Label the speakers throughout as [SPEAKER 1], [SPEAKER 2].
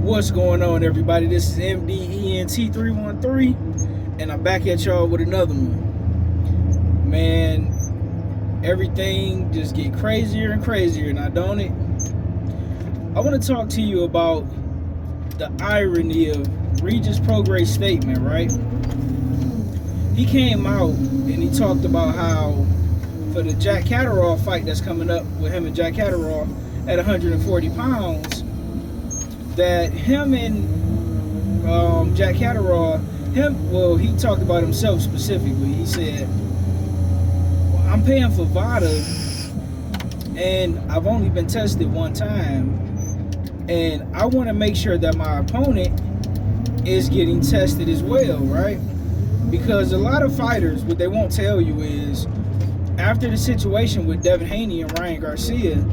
[SPEAKER 1] What's going on, everybody? This is MDENT313, and I'm back at y'all with another one. Man, everything just get crazier and crazier, now don't it? I want to talk to you about the irony of Regis Prograis' statement, right? He came out and he talked about how for the Jack Catterall fight that's coming up with him and Jack Catterall at 140 pounds, that him and Jack Catterall, he talked about himself specifically. He said, well, I'm paying for VADA and I've only been tested one time, and I want to make sure that my opponent is getting tested as well, right? Because a lot of fighters, what they won't tell you is, after the situation with Devin Haney and Ryan Garcia,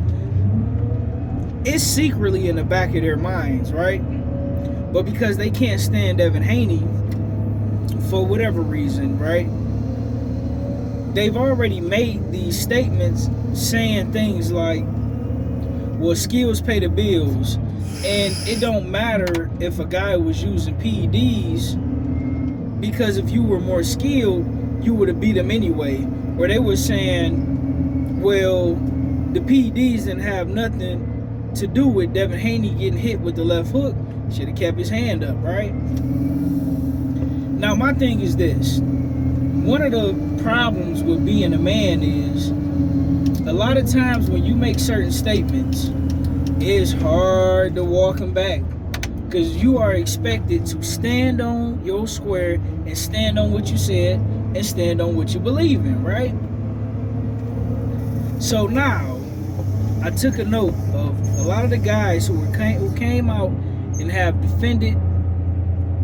[SPEAKER 1] it's secretly in the back of their minds, right? But because they can't stand Devin Haney for whatever reason, right? They've already made these statements saying things like, well, skills pay the bills, and it don't matter if a guy was using PEDs, because if you were more skilled, you would have beat him anyway. Or they were saying, well, the PEDs didn't have nothing to do with Devin Haney getting hit with the left hook. Should have kept his hand up, right? Now, my thing is this. One of the problems with being a man is, a lot of times when you make certain statements, it's hard to walk them back, because you are expected to stand on your square and stand on what you said and stand on what you believe in, right? So now, I took a note of a lot of the guys who came out and have defended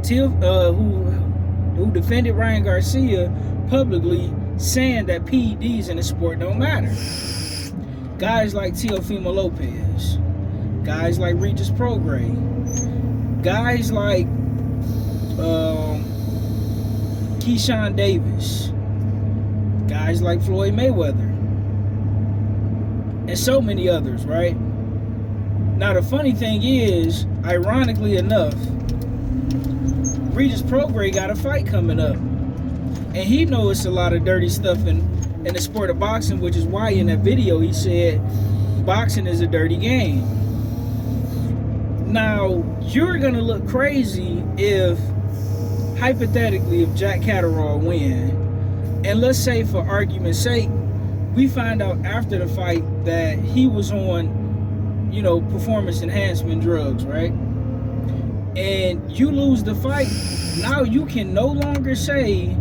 [SPEAKER 1] who defended Ryan Garcia publicly, saying that PEDs in the sport don't matter. Guys like Teofimo Lopez, guys like Regis Prograis, guys like Keyshawn Davis, guys like Floyd Mayweather, and so many others, right? Now, the funny thing is, ironically enough, Regis Prograis got a fight coming up, and he knows a lot of dirty stuff in the sport of boxing, which is why in that video he said boxing is a dirty game. Now, you're gonna look crazy if, hypothetically, if Jack Catterall win, and let's say for argument's sake, we find out after the fight that he was on, performance enhancement drugs, right? And you lose the fight. Now you can no longer say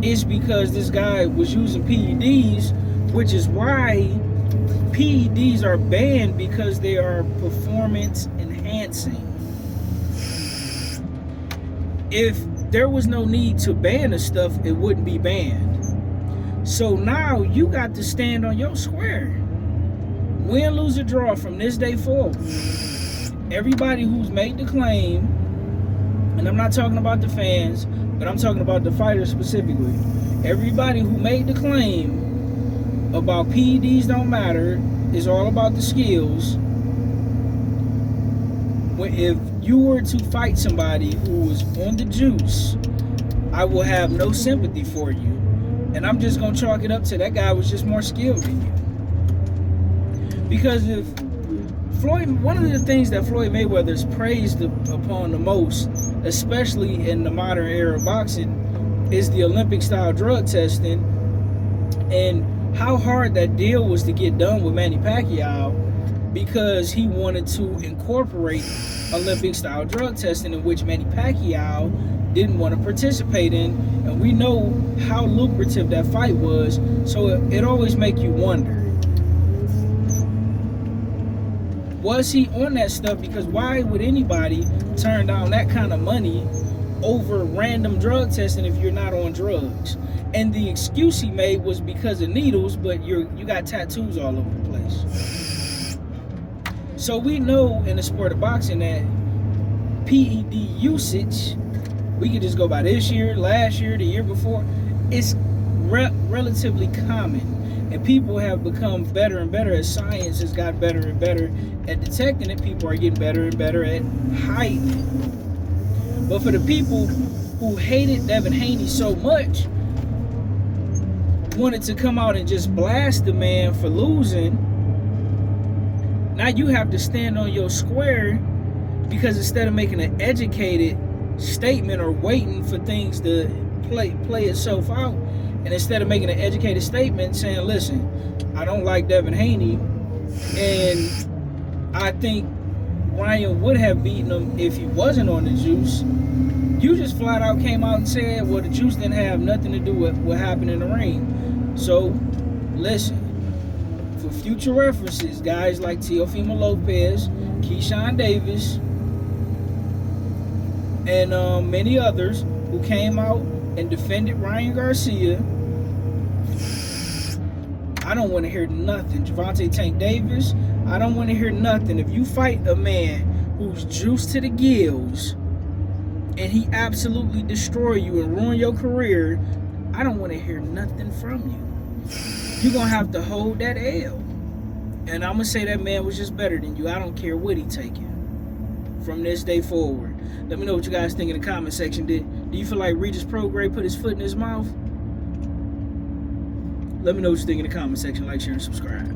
[SPEAKER 1] it's because this guy was using PEDs, which is why PEDs are banned, because they are performance enhancing. If there was no need to ban the stuff, it wouldn't be banned. So now you got to stand on your square. Win, lose, or draw from this day forward. Everybody who's made the claim, and I'm not talking about the fans, but I'm talking about the fighters specifically. Everybody who made the claim about PEDs don't matter, is all about the skills. If you were to fight somebody who was on the juice, I will have no sympathy for you. And I'm just going to chalk it up to that guy was just more skilled than you. Because if one of the things that Floyd Mayweather is praised upon the most, especially in the modern era of boxing, is the Olympic style drug testing, and how hard that deal was to get done with Manny Pacquiao, because he wanted to incorporate Olympic style drug testing, in which Manny Pacquiao didn't want to participate in, and we know how lucrative that fight was, so it always make you wonder, was he on that stuff? Because why would anybody turn down that kind of money over random drug testing if you're not on drugs? And the excuse he made was because of needles, but you got tattoos all over the place. So we know in the sport of boxing that PED usage, we could just go by this year, last year, the year before, it's relatively common. And people have become better and better as science has got better and better at detecting it. People are getting better and better at hiding it. But for the people who hated Devin Haney so much, wanted to come out and just blast the man for losing, now you have to stand on your square, because instead of making an educated statement or waiting for things to play itself out, and instead of making an educated statement saying, listen, I don't like Devin Haney, and I think Ryan would have beaten him if he wasn't on the juice, you just flat out came out and said, well, the juice didn't have nothing to do with what happened in the ring. So, listen, for future references, guys like Teofimo Lopez, Keyshawn Davis, and many others who came out and defended Ryan Garcia, I don't want to hear nothing. Javante Tank Davis, I don't want to hear nothing. If you fight a man who's juiced to the gills and he absolutely destroy you and ruin your career, I don't want to hear nothing from you. You're going to have to hold that L. And I'm going to say that man was just better than you. I don't care what he taking from this day forward. Let me know what you guys think in the comment section. Do you feel like Regis Prograis put his foot in his mouth? Let me know what you think in the comment section. Like, share, and subscribe.